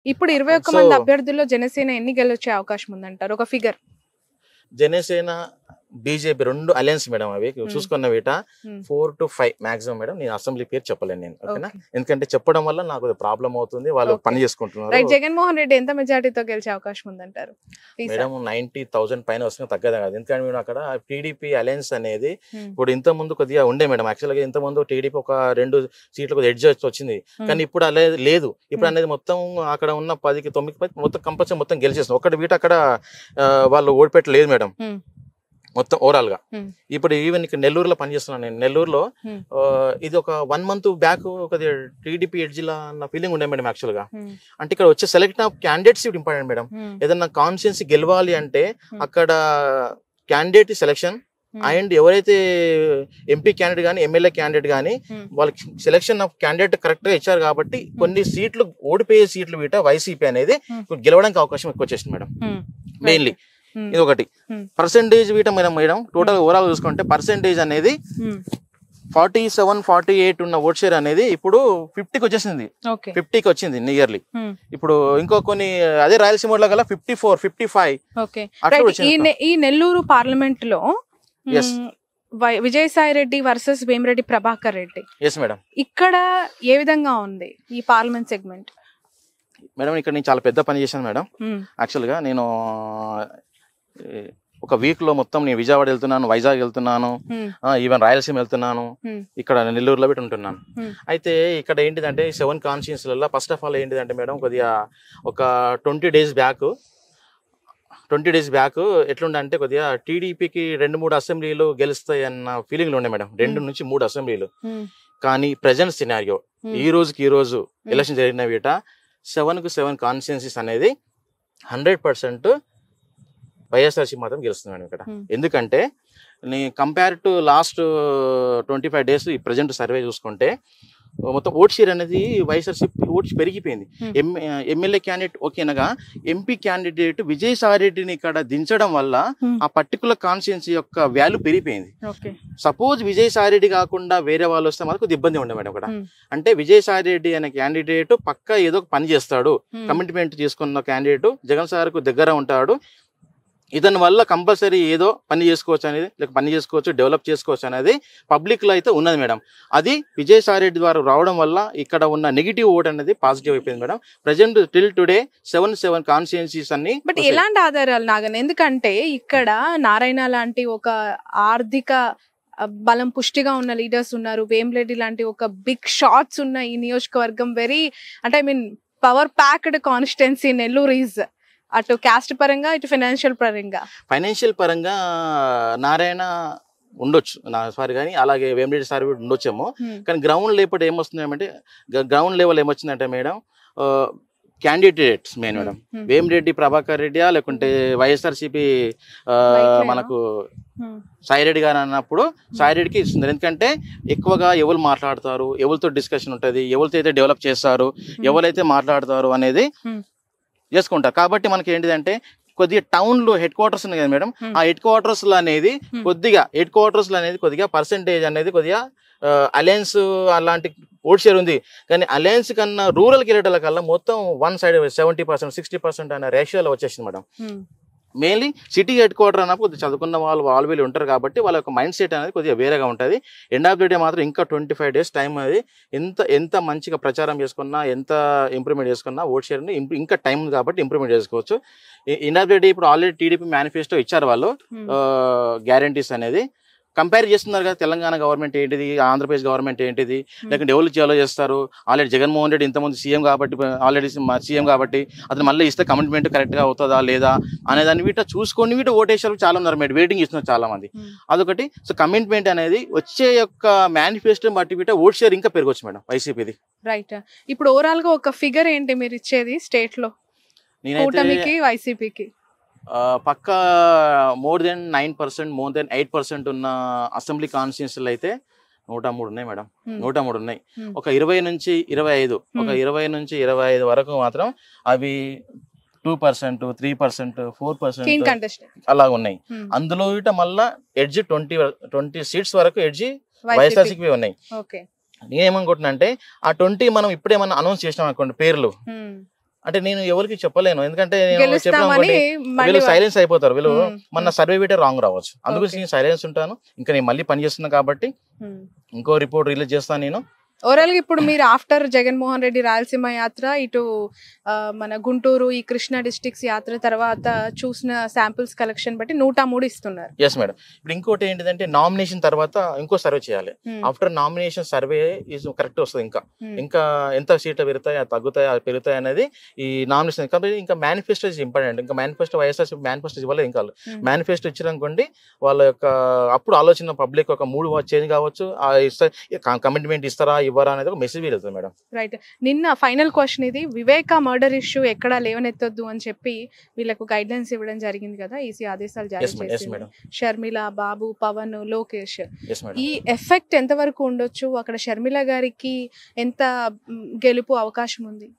ఇప్పుడు 21 మంది అభ్యర్థుల్లో జనసేన ఎన్ని గెలొచ్చే అవకాశం ఉందంటారు ఒక ఫిగర్? జనసేన బీజేపీ రెండు అలయన్స్ మేడం. అవి చూసుకున్న వీట 4 to 5 మాక్సిమం మేడం. నేను అసెంబ్లీ పేరు చెప్పలేను నేను, ఓకేనా? ఎందుకంటే చెప్పడం వల్ల నాకు ప్రాబ్లం అవుతుంది, వాళ్ళు పని చేసుకుంటున్నారు. జగన్మోహన్ రెడ్డి ఎంత మెజారిటీతో గెలిచే అవకాశం ఉందంటారు మేడం? 90,000 పైన వస్తుంది, తగ్గదు కాదు. ఎందుకంటే మేము అక్కడ టీడీపీ అలయన్స్ అనేది ఇప్పుడు ఇంత ముందు కొద్దిగా ఉండే మేడం. యాక్చువల్ గా ఇంత ముందు టీడీపీ ఒక 2 సీట్లు కొద్దిగా ఎడ్జ్ వచ్చింది, కానీ ఇప్పుడు అలా లేదు. ఇప్పుడు అనేది మొత్తం అక్కడ ఉన్న 10కి 9 మొత్తం కంపల్సరీ మొత్తం గెలిచేస్తుంది. ఒకటి వీట అక్కడ వాళ్ళు ఓడిపెట్టలేదు మేడం మొత్తం ఓవరాల్ గా. ఇప్పుడు ఈవెన్ ఇక్కడ నెల్లూరులో పనిచేస్తున్నాను నేను. నెల్లూరులో ఇది ఒక 1 month బ్యాక్ ఒక టీడీపీ ఎడ్జిలా అన్న ఫీలింగ్ ఉండే మేడం యాక్చువల్ గా. అంటే ఇక్కడ వచ్చే select of candidates important madam. ఏదన్నా కాన్స్టిట్యున్సీ గెలవాలి అంటే అక్కడ క్యాండిడేట్ సెలెక్షన్ అండ్ ఎవరైతే ఎంపీ క్యాండిడేట్ కానీ ఎమ్మెల్యే క్యాండిడేట్ కానీ వాళ్ళకి సెలెక్షన్ ఆఫ్ క్యాండిడేట్ కరెక్ట్ గా ఇచ్చారు కాబట్టి కొన్ని సీట్లు ఓడిపోయే సీట్లు వీట వైసీపీ అనేది గెలవడానికి అవకాశం ఎక్కువ వచ్చేసింది మేడం. మెయిన్లీ ఇది ఒకటి. పర్సెంటేజ్ వీట మేడం టోటల్ ఓవరాల్ చూసుకుంటే పర్సెంటేజ్ అనేది 47-48 ఉన్న ఓట్ షేర్ అనేది ఇప్పుడు 50కి వచ్చేసింది, 50కి వచ్చింది నియర్లీ. ఇప్పుడు ఇంకో కొన్ని అదే రాయలసీమలో గల 54-55. ఈ నెల్లూరు పార్లమెంట్ లో విజయసాయి రెడ్డి వర్సెస్ వేమిరెడ్డి ప్రభాకర్ రెడ్డి, ఇక్కడ ఏ విధంగా ఉంది ఈ పార్లమెంట్ సెగ్మెంట్? మేడం ఇక్కడ నేను చాలా పెద్ద పని చేశాను మేడం. యాక్చువల్ గా నేను ఒక వీక్ లో మొత్తం నేను విజయవాడ వెళ్తున్నాను, వైజాగ్ వెళ్తున్నాను, ఈవెన్ రాయలసీమ వెళ్తున్నాను, ఇక్కడ నెల్లూరులో పెట్టి ఉంటున్నాను. అయితే ఇక్కడ ఏంటిదంటే 7 కాన్స్టిట్యున్సీలలో ఫస్ట్ ఆఫ్ ఆల్ ఏంటిదంటే మేడం కొద్దిగా ఒక 20 days బ్యాక్ ఎట్లుండే అంటే కొద్దిగా టీడీపీకి 2-3 అసెంబ్లీలు గెలుస్తాయి అన్న ఫీలింగ్లు ఉండే మేడం, 2 నుంచి 3 అసెంబ్లీలు. కానీ ప్రజెంట్ సినారియో ఈ రోజు ఎలక్షన్ జరిగిన వీట 7 కాన్స్టిట్యున్సీస్ అనేది 100% వైఎస్ఆర్సీ మాత్రం గెలుస్తుంది మేడం ఇక్కడ. ఎందుకంటే కంపేర్ టు లాస్ట్ 25 days ఈ ప్రజెంట్ సర్వే చూసుకుంటే మొత్తం ఓట్ షేర్ అనేది వైఎస్ఆర్సీపీ ఓట్స్ పెరిగిపోయింది. ఎమ్మెల్యే క్యాండిడేట్ ఓకేనగా ఎంపీ క్యాండిడేట్ విజయసాయి రెడ్డిని ఇక్కడ దించడం వల్ల ఆ పర్టికులర్ కాన్స్టిట్యున్సీ యొక్క వాల్యూ పెరిగిపోయింది. సపోజ్ విజయసాయి రెడ్డి కాకుండా వేరే వాళ్ళు వస్తే మనకు ఇబ్బంది ఉండే మేడం ఇక్కడ. అంటే విజయసాయి రెడ్డి అనే క్యాండిడేట్ పక్కా ఏదో పని చేస్తాడు, కమిట్మెంట్ చేసుకున్న క్యాండిడేట్, జగన్ సార్ కు దగ్గర ఉంటాడు, ఇతని వల్ల కంపల్సరీ ఏదో పని చేసుకోవచ్చు అనేది, లేక పని చేసుకోవచ్చు, డెవలప్ చేసుకోవచ్చు అనేది పబ్లిక్ లో అయితే ఉన్నది మేడం. అది విజయసాయి రెడ్డి ద్వారా రావడం వల్ల ఇక్కడ ఉన్న నెగిటివ్ ఓట్ అనేది పాజిటివ్ అయిపోయింది madam. Present till today 7 constituencies అన్ని. బట్ ఎలాంటి ఆధారాలు నాగన్? ఎందుకంటే ఇక్కడ నారాయణ లాంటి ఒక ఆర్థిక బలం పుష్టిగా ఉన్న లీడర్స్ ఉన్నారు, వేమిరెడ్డి లాంటి ఒక బిగ్ షాట్స్ ఉన్న ఈ నియోజకవర్గం వెరీ అంటే I mean power packed constituency Nellore is. అటు కాస్ట్ పరంగా ఇటు ఫైనాన్షియల్ పరంగా నారాయణ ఉండొచ్చు సారీ, కానీ అలాగే వేమిరెడ్డి సార్ కూడా ఉండొచ్చేమో. కానీ గ్రౌండ్ లెవెల్ ఏమొచ్చిందంటే madam candidates main madam Vemireddy Prabhakar రెడ్డియా లేకుంటే వైఎస్ఆర్సీపీ మనకు సాయి రెడ్డి గారు అన్నప్పుడు సాయి రెడ్డికి ఇస్తుంది. ఎందుకంటే ఎక్కువగా ఎవరు మాట్లాడతారు, ఎవరితో డిస్కషన్ ఉంటుంది, ఎవరితో అయితే డెవలప్ చేస్తారు, ఎవరైతే మాట్లాడతారు అనేది చేసుకుంటారు. కాబట్టి మనకి ఏంటిదంటే కొద్దిగా టౌన్ లో హెడ్ క్వార్టర్స్ ఉన్నాయి కదా మేడం, ఆ హెడ్ క్వార్టర్స్ అనేది కొద్దిగా పర్సెంటేజ్ అనేది కొద్దిగా అలయన్స్ అలాంటి ఓట్ షేర్ ఉంది. కానీ అలయన్స్ కన్నా రూరల్కి వెళ్ళేటల కల్లా మొత్తం 1 side 70% 60% అనే రేషియోలో వచ్చేసింది madam. Mainly city head quarter అన్నప్పుడు చదువుకున్న వాళ్ళు వీళ్ళు ఉంటారు కాబట్టి వాళ్ళ యొక్క మైండ్ సెట్ అనేది కొద్దిగా వేరేగా ఉంటుంది. ఎండ్ ఆఫ్ ది డే మాత్రం ఇంకా 25 days టైం అది ఎంత మంచిగా ప్రచారం చేసుకున్నా, ఎంత ఇంప్రూవ్మెంట్ చేసుకున్నా ఓట్ షేర్ని ఇంకా టైం కాబట్టి ఇంప్రూవ్మెంట్ చేసుకోవచ్చు. ఎండ్ ఆఫ్ ది డే ఇప్పుడు ఆల్రెడీ టీడీపీ మేనిఫెస్టో ఇచ్చారు వాళ్ళు, గ్యారంటీస్ అనేది కంపేర్ చేస్తున్నారు కదా. తెలంగాణ గవర్నమెంట్ ఏంటిది, ఆంధ్రప్రదేశ్ గవర్నమెంట్ ఏంటిది, లేకుంటే ఎవరు చేయాలో చేస్తారు. ఆల్రెడీ జగన్మోహన్ రెడ్డి ఇంతమంది సీఎం కాబట్టి అతను మళ్ళీ ఇస్తే కమిట్మెంట్ కరెక్ట్గా అవుతుందా లేదా అనేదాన్ని వీట చూసుకొని వీట ఓటేసారు చాలా ఉన్నారు మేడం, వెయిటింగ్ ఇస్తున్నారు చాలా మంది. అదొకటి. సో కమిట్మెంట్ అనేది వచ్చే యొక్క మేనిఫెస్టో బట్టి వీట ఓట్ షేర్ ఇంకా పెరగవచ్చు మేడం వైసీపీది. రైట్. ఇప్పుడు ఓవరాల్ గా ఒక ఫిగర్ ఏంటి మీరు ఇచ్చేది స్టేట్ లో కూటమికి వైసీపీకి? పక్కా మోర్ దెన్ 9%, మోర్ దెన్ 8% ఉన్న అసెంబ్లీ కాన్స్టిట్యున్సీలు అయితే 103 ఉన్నాయి మేడం, 103 ఉన్నాయి. ఒక 20 నుంచి 25 వరకు మాత్రం అవి 2%, 3%, 4% అలా ఉన్నాయి. అందులో ఇట మళ్ళా ఎడ్జ్ 20 seats వరకు ఎడ్జ్ వైఎస్ఆర్సీపీ ఉన్నాయి. నేనేమనుకుంటున్నా అంటే ఆ 20 మనం ఇప్పుడేమన్నా అనౌన్స్ చేసినాం అనుకోండి పేర్లు, అంటే నేను ఎవరికి చెప్పలేను, ఎందుకంటే నేను గెలుస్తామని వీళ్ళు సైలెన్స్ అయిపోతారు, వీళ్ళు మన సర్వే వీటే రాంగ్ రావచ్చు, Okay. అందుకు నేను సైలెన్స్ ఉంటాను. ఇంకా నేను మళ్ళీ పని చేస్తున్నా కాబట్టి ఇంకో రిపోర్ట్ రిలీజ్ చేస్తాను నేను. ఓవరాల్ గా ఇప్పుడు మీరు ఆఫ్టర్ జగన్మోహన్ రెడ్డి రాయలసీమ యాత్ర, ఇటు మన గుంటూరు ఈ కృష్ణా డిస్ట్రిక్ట్స్ యాత్ర తర్వాత చూసిన శాంపిల్స్ కలెక్షన్ బట్టి 103 ఇస్తున్నారు. Yes madam. ఇప్పుడు ఇంకోటి ఏంటిదంటే నామినేషన్ తర్వాత ఇంకో సర్వే చేయాలి. After nomination survey is correct వస్తుంది. ఇంకా ఎంత సీట్లు పెరుగుతాయి, తగ్గుతాయి, పెరుగుతాయి అనేది ఈ నామినేషన్. కాబట్టి ఇంకా మేనిఫెస్టో ఇస్ ఇంపార్టెంట్. ఇంకా మేనిఫెస్టో వైఎస్ఆర్ మేనిఫెస్టో ఇవ్వలేదు, ఇంకా మేనిఫెస్టో ఇచ్చారనుకోండి వాళ్ళ యొక్క అప్పుడు ఆలోచన పబ్లిక్ ఒక మూడు చేంజ్ కావచ్చు, కమిట్మెంట్ ఇస్తారా ఇవ్వరా అనేది ఒక మెసేజ్ వెళ్తుంది మేడం. రైట్. నిన్న ఫైనల్ క్వశ్చన్ ఇది, వివేక మర్డర్ ఇష్యూ ఎక్కడా లేవనెత్తొద్దు అని చెప్పి వీళ్ళకు గైడ్ లైన్స్ ఇవ్వడం జరిగింది కదా, ఈసీ ఆదేశాలు జారీ చేసింది. షర్మిల, బాబు, పవన్, లోకేష్, ఈ ఎఫెక్ట్ ఎంత వరకు ఉండొచ్చు? అక్కడ షర్మిల గారికి ఎంత గెలుపు అవకాశం ఉంది?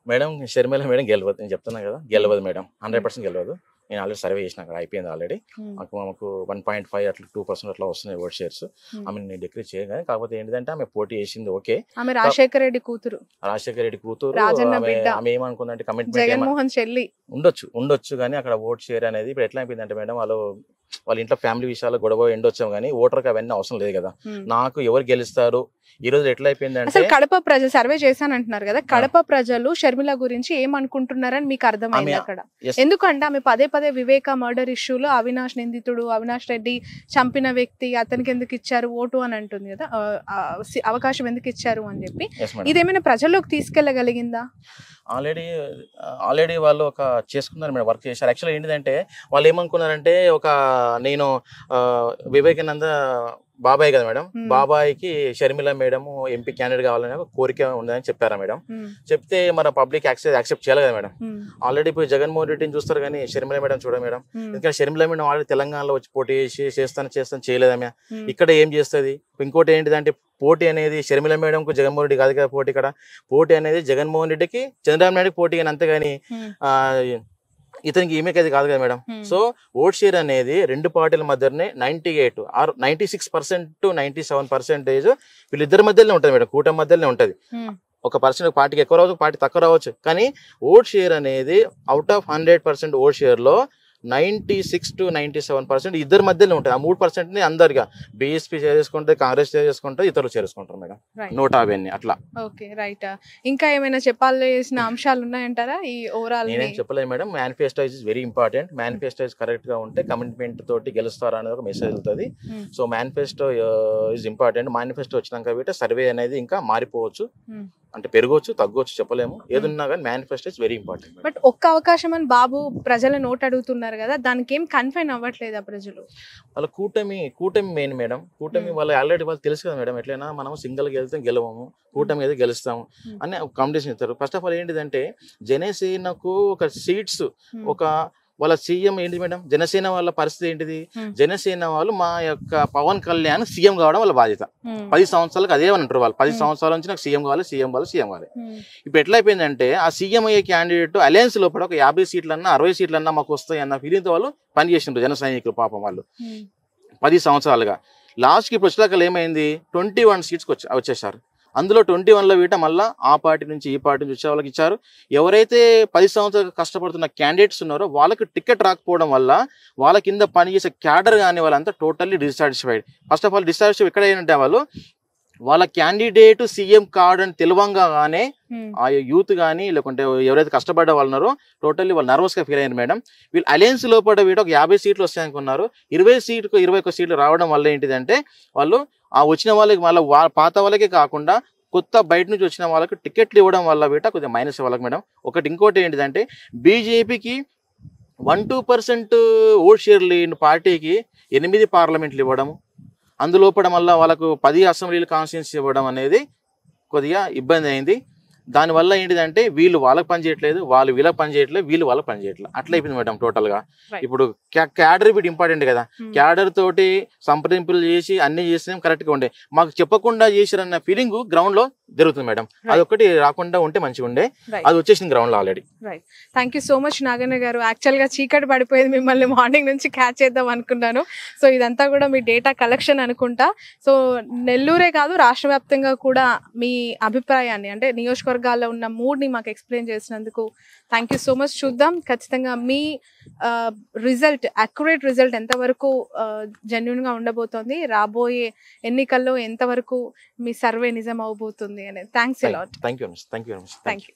మేడం షర్మిల మేడం గెలవదు, నేను చెప్తున్నా కదా, గెలవదు మేడం, 100% గెలవదు. నేను ఆల్రెడీ సర్వే చేసిన, అక్కడ అయిపోయింది ఆల్రెడీ. మాకు 1.5 అట్లా 2% అట్లా వస్తున్నాయి ఓట్ షేర్స్. ఆమె నేను డిక్రీజ్ చేయగానే, కాకపోతే ఏంటంటే ఆమె పోటీ చేసింది ఓకే. ఆమె రాజశేఖర రెడ్డి కూతురు, ఆమె ఏమనుకుందంటే కమిట్మెంట్ జగన్మోహన్ చెల్లి ఉండొచ్చు కానీ అక్కడ ఓట్ షేర్ అనేది ఇప్పుడు ఎట్లా అయిపోయిందంటే మేడం, వాళ్ళ ఇంట్లో ఫ్యామిలీ విషయాలు గొడవ ఎండొచ్చాం కానీ ఓటర్కి అవన్నీ అవసరం లేదు కదా. నాకు ఎవరు గెలుస్తారు ఈ రోజు ఎట్లా అయిపోయిందంటే, అసలు కడప ప్రజలు సర్వే చేశానంటున్నారు కదా, కడప ప్రజలు షర్మిల గురించి ఏమనుకుంటున్నారని మీకు అర్థమైంది అక్కడ? ఎందుకంటే ఆమె పదే పదే వివేక మర్డర్ ఇష్యూలో అవినాష్ నిందితుడు, అవినాష్ రెడ్డి చంపిన వ్యక్తి, అతనికి ఎందుకు ఇచ్చారు ఓటు అని అంటుంది కదా, అవకాశం ఎందుకు ఇచ్చారు అని చెప్పి. ఇదేమైనా ప్రజల్లోకి తీసుకెళ్లగలిగిందా? ఆల్రెడీ వాళ్ళు ఒక చేసుకున్నారు మేడం, వర్క్ చేశారు. యాక్చువల్గా ఏంటిదంటే వాళ్ళు ఏమనుకున్నారంటే, నేను వివేకానంద బాబాయ్ కదా మేడం, బాబాయ్కి షర్మిల మేడం ఎంపీ క్యాండిడేట్ కావాలని ఒక కోరిక ఉందని చెప్పారా మేడం. చెప్తే మన పబ్లిక్ యాక్సెప్ట్ చేయాలి కదా మేడం. ఆల్రెడీ ఇప్పుడు జగన్మోహన్ రెడ్డిని చూస్తారు కానీ షర్మిల మేడం చూడ మేడం. ఎందుకంటే షర్మిల మేడం ఆల్రెడీ తెలంగాణలో వచ్చి పోటీ చేస్తాను చేయలేదమ్మ, ఇక్కడ ఏం చేస్తుంది? ఇంకోటి ఏంటిదంటే పోటీ అనేది షర్మిల మేడంకు జగన్మోహన్ రెడ్డి కాదు కదా పోటీ, ఇక్కడ పోటీ అనేది జగన్మోహన్ రెడ్డికి చంద్రబాబు నాయుడుకి పోటీ కానీ, అంతేగాని ఇతనికి ఈమెకి అది కాదు కదా మేడం. సో ఓట్ షేర్ అనేది రెండు పార్టీల మధ్యనే 96% to 97% వీళ్ళిద్దరి మధ్యలోనే ఉంటుంది మేడం, కూటమి మధ్యలోనే ఉంటుంది. ఒక పర్సెంట్ పార్టీకి ఎక్కువ రావచ్చు, పార్టీ తక్కువ రావచ్చు, కానీ ఓట్ షేర్ అనేది అవుట్ ఆఫ్ 100% ఓట్ షేర్ లో 96 to 97% ఇద్దరి మధ్యలో ఉంటుంది. ఆ 3% అందరిగా బీఎస్పీ చేసుకుంటే, కాంగ్రెస్ చేసుకుంటే, ఇతరులు చేసుకుంటారు మేడం. 150 అట్లా. Okay right. ఇంకా ఏమైనా చెప్పాల్సిన అంశాలు ఉన్నాయంటారా ఈ ఓవరాల్? నేనేం చెప్పలేదు madam. Manifesto is very important. Manifesto correct గా ఉంటే కమిట్మెంట్ తోటి గెలుస్తారా అనేది ఒక మెసేజ్ వెళ్తుంది. So manifesto is important. Manifesto వచ్చినాక వీటే సర్వే అనేది ఇంకా మారిపోవచ్చు, అంటే పెరగవచ్చు, తగ్గవచ్చు, చెప్పలేము. ఏదున్నా కానీ manifesto is very important. But ఒక్క అవకాశం అని బాబు ప్రజల నోట్ అడుగుతున్నారు కదా, దానికి ఏం కన్ఫైన్ అవ్వట్లేదా ప్రజలు? వాళ్ళ కూటమి మెయిన్ మేడం. కూటమి వాళ్ళు ఆల్రెడీ వాళ్ళు తెలుసు కదా మేడం, ఎట్లయినా మనం సింగిల్ గెలిస్తే గెలవము, కూటమి అయితే గెలుస్తాము అని ఒక కాంపిటీషన్ ఇస్తారు. ఫస్ట్ ఆఫ్ ఆల్ ఏంటిదంటే జనసేనకు ఒక సీట్స్, ఒక వాళ్ళ సీఎం ఏంటి మేడం, జనసేన వాళ్ళ పరిస్థితి ఏంటిది? జనసేన వాళ్ళు మా యొక్క పవన్ కళ్యాణ్ సీఎం కావడం వాళ్ళ బాధ్యత. 10 సంవత్సరాలకు అదే అంటారు వాళ్ళు, 10 సంవత్సరాల నుంచి నాకు సీఎం కావాలి. ఇప్పుడు ఎట్లా అయిపోయిందంటే ఆ సీఎం అయ్యే క్యాండిడేట్ అలయన్స్ లోపల ఒక 50 సీట్లన్నా 60 సీట్లన్నా మాకు వస్తాయి అన్న ఫీలింగ్తో వాళ్ళు పనిచేసిండ్రు జన సైనికులు. పాపం వాళ్ళు 10 సంవత్సరాలుగా లాస్ట్కి ఇప్పుడు వచ్చేదాకా ఏమైంది, 21 సీట్స్కి వచ్చేసారు. అందులో 21లో వీట మళ్ళీ ఆ పార్టీ నుంచి ఈ పార్టీ నుంచి వచ్చే వాళ్ళకి ఇచ్చారు. ఎవరైతే 10 సంవత్సరాలు కష్టపడుతున్న క్యాండిడేట్స్ ఉన్నారో వాళ్ళకి టికెట్ రాకపోవడం వల్ల వాళ్ళ కింద పనిచేసే క్యాడర్ కానీ వాళ్ళంతా totally dissatisfied. First of all dissatisfied ఎక్కడ ఏంటంటే వాళ్ళ క్యాండిడేట్ సీఎం కావడానికి తెలివంగానే ఆ యూత్ కానీ లేకుంటే ఎవరైతే కష్టపడ్డ వాళ్ళు ఉన్నారో టోటల్లీ వాళ్ళు నర్వస్ గా ఫీల్ అయ్యారు మేడం. వీళ్ళు అలయన్స్ లోపల వీట ఒక 50 సీట్లు వస్తాయనుకున్నారు. 21 సీట్లు రావడం వల్ల ఏంటిదంటే వాళ్ళు ఆ వచ్చిన వాళ్ళకి మళ్ళీ పాత వాళ్ళకే కాకుండా కొత్త బయట నుంచి వచ్చిన వాళ్ళకి టికెట్లు ఇవ్వడం వల్ల వీట కొద్దిగా మైనస్ వాళ్ళకి మేడం. ఇంకోటి ఏంటిదంటే బీజేపీకి 1-2% ఓట్ షేర్ లేని పార్టీకి 8 పార్లమెంట్లు ఇవ్వడము, అందులోపడం వల్ల వాళ్ళకు 10 అసెంబ్లీలు కాన్స్టిట్యూన్సీ ఇవ్వడం అనేది కొద్దిగా ఇబ్బంది అయింది. దానివల్ల ఏంటిదంటే వీళ్ళు వాళ్ళకి పని చేయట్లేదు, వాళ్ళు వీళ్ళకి పని చేయట్లేదు, వీళ్ళు వాళ్ళకి పని చేయట్లేదు, అట్లా అయిపోయింది మేడం టోటల్ గా. ఇప్పుడు క్యాడర్ బిట్ ఇంపార్టెంట్ కదా, క్యాడర్ తోటి సంప్రదింపులు చేసి అన్ని చేసినా కరెక్ట్ గా ఉండే, మాకు చెప్పకుండా చేశారన్న ఫీలింగ్ గ్రౌండ్ లో జరుగుతుంది మేడం. అదొకటి రాకుండా ఉంటే మంచిగా ఉండే, అది వచ్చేసింది గ్రౌండ్ లో already. Thank you so much Naganna గారు. యాక్చువల్ గా చీకటి పడిపోయింది, మిమ్మల్ని మార్నింగ్ నుంచి క్యాచ్ చేద్దాం అనుకున్నాను. సో ఇదంతా కూడా మీ డేటా కలెక్షన్ అనుకుంటా. సో నెల్లూరే కాదు రాష్ట్ర వ్యాప్తంగా కూడా మీ అభిప్రాయాన్ని, అంటే నియోజకవర్గ నియోజకవర్గాల్లో ఉన్న మూడ్ని మాకు ఎక్స్ప్లెయిన్ చేసినందుకు థ్యాంక్ యూ సో మచ్. చూద్దాం ఖచ్చితంగా మీ రిజల్ట్, అక్యురేట్ రిజల్ట్ ఎంతవరకు జెన్యున్గా ఉండబోతోంది, రాబోయే ఎన్నికల్లో ఎంతవరకు మీ సర్వే నిజం అవబోతుంది అనేది. Thanks a lot. Thank you. Thank you.